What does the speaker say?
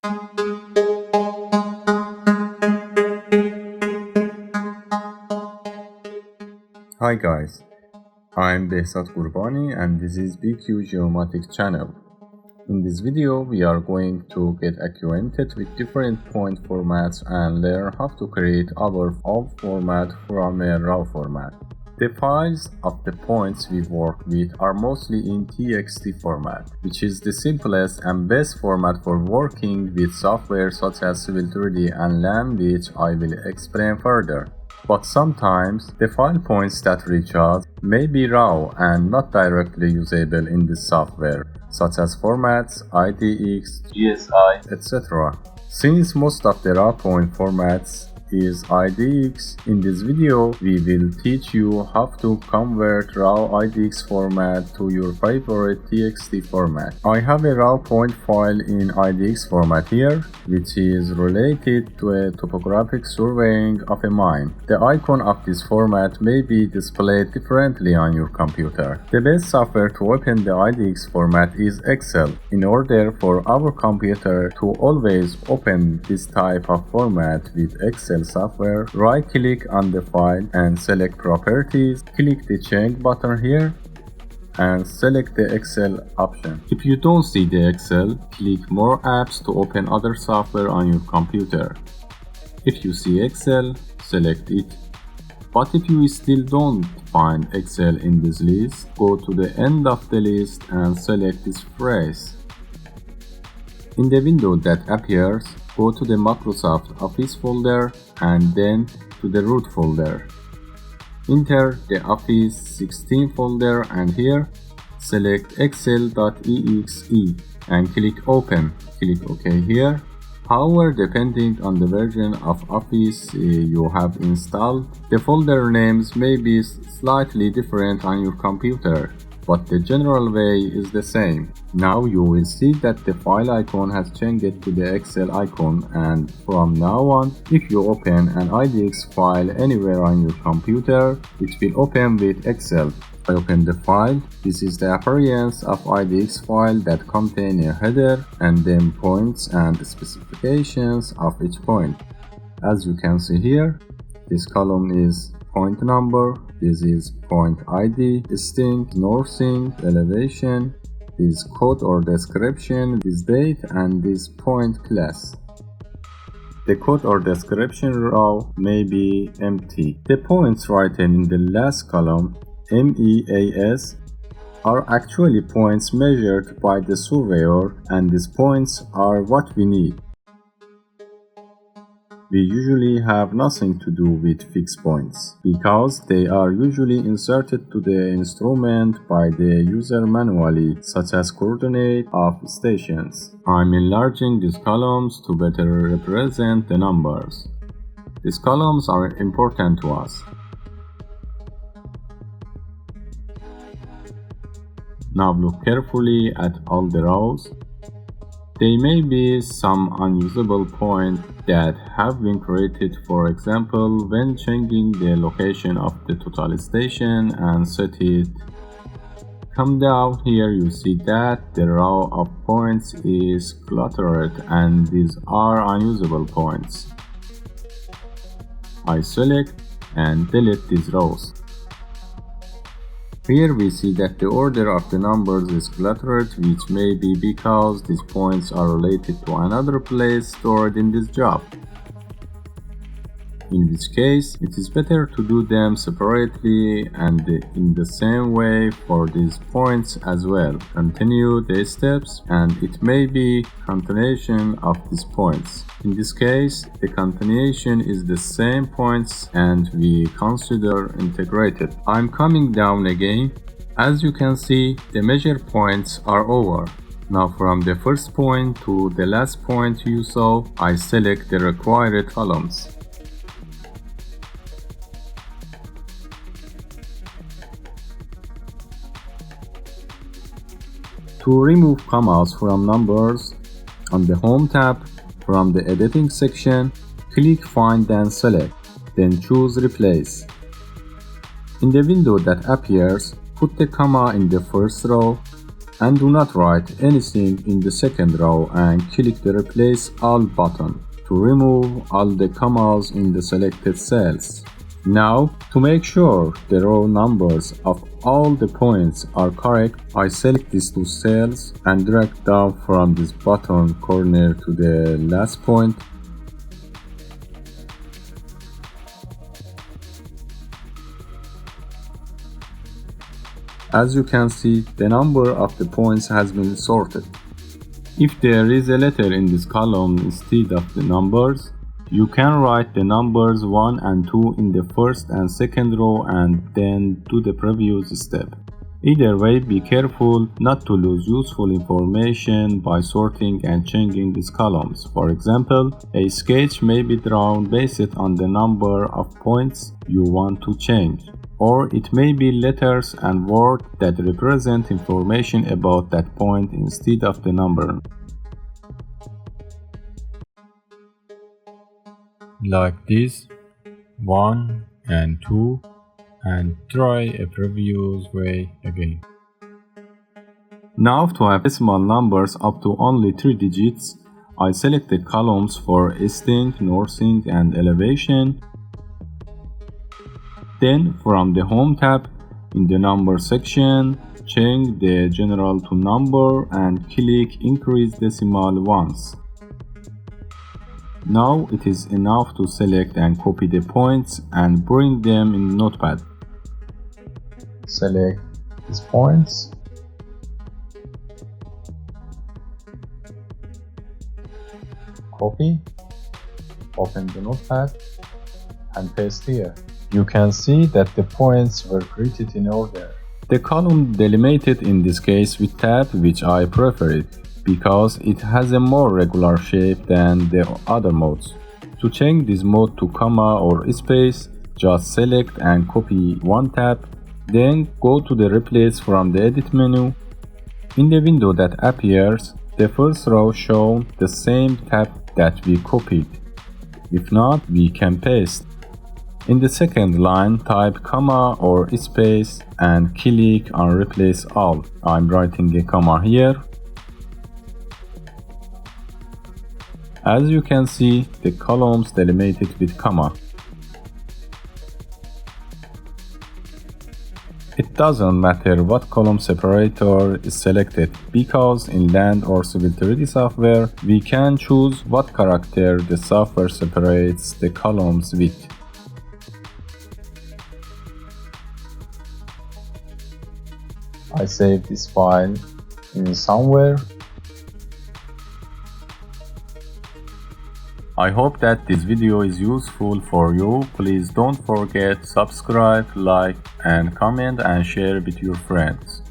Hi guys, I'm Behzad Qurbani and this is BQ Geomatic channel. In this video, we are going to get acquainted with different point formats and learn how to create our own format from a raw format. The files of the points we work with are mostly in TXT format, which is the simplest and best format for working with software such as Swivel3D and LAN, which I will explain further. But sometimes the file points that reach us may be raw and not directly usable in this software, such as formats, IDX, GSI, etc. Since most of the raw point formats is IDX, in this video we will teach you how to convert raw IDX format to your favorite TXT format. I have a raw point file in IDX format here, which is related to a topographic surveying of a mine. The icon of this format may be displayed differently on your computer. The best software to open the IDX format is Excel. In order for our computer to always open this type of format with Excel software, right-click on the file and select Properties, click the Change button here and select the Excel option. If you don't see the Excel, click More Apps to open other software on your computer. If you see Excel, select it. But if you still don't find Excel in this list, go to the end of the list and select this phrase. In the window that appears, go to the Microsoft Office folder and then to the root folder. Enter the Office 16 folder and here select excel.exe and click Open. Click OK here. However, depending on the version of Office you have installed, the folder names may be slightly different on your computer, but the general way is the same. Now you will see that the file icon has changed to the Excel icon, and from now on, if you open an IDX file anywhere on your computer, it will open with Excel. I open the file. This is the appearance of IDX file that contain a header and then points and specifications of each point. As you can see here, this column is point number, this is point ID, distinct, northing, elevation, this code or description, this date, and this point class. The code or description row may be empty. The points written in the last column, MEAS, are actually points measured by the surveyor, and these points are what we need. We usually have nothing to do with fixed points, because they are usually inserted to the instrument by the user manually, such as coordinate of stations. I'm enlarging these columns to better represent the numbers. These columns are important to us. Now look carefully at all the rows. There may be some unusable points that have been created, for example, when changing the location of the total station and set it. Come down here, you see that the row of points is cluttered and these are unusable points. I select and delete these rows. Here we see that the order of the numbers is cluttered, which may be because these points are related to another place stored in this job. In which case, it is better to do them separately and in the same way for these points as well. Continue the steps and it may be continuation of these points. In this case, the continuation is the same points and we consider integrated. I'm coming down again. As you can see, the measure points are over. Now from the first point to the last point you saw, I select the required columns. To remove commas from numbers, on the Home tab, from the Editing section, click Find and Select, then choose Replace. In the window that appears, put the comma in the first row And do not write anything in the second row and click the Replace All button to remove all the commas in the selected cells. Now, to make sure the row numbers of all the points are correct, I select these two cells and drag down from this bottom corner to the last point. As you can see, the number of the points has been sorted. If there is a letter in this column instead of the numbers, you can write the numbers 1 and 2 in the first and second row and then do the previous step. Either way, be careful not to lose useful information by sorting and changing these columns. For example, a sketch may be drawn based on the number of points you want to change, or it may be letters and words that represent information about that point instead of the number. Like this, 1 and 2, and try a previous way again. Now to have decimal numbers up to only 3 digits, I select the columns for easting, northing, and elevation. Then from the Home tab, in the Number section, change the General to Number and click Increase Decimal once. Now it is enough to select and copy the points and bring them in Notepad. Select these points. Copy. Open the Notepad and paste here. You can see that the points were created in order. The column delimited in this case with tab, which I prefer it because it has a more regular shape than the other modes. To change this mode to comma or space, just select and copy one tab, then go to the Replace from the Edit menu. In the window that appears, the first row shows the same tab that we copied. If not, we can paste. In the second line, type comma or space and click on Replace All. I'm writing a comma here. As you can see, the columns delimited with comma. It doesn't matter what column separator is selected because in Land or Civil3D software, we can choose what character the software separates the columns with. I save this file in somewhere. I hope that this video is useful for you. Please don't forget subscribe, like and comment and share with your friends.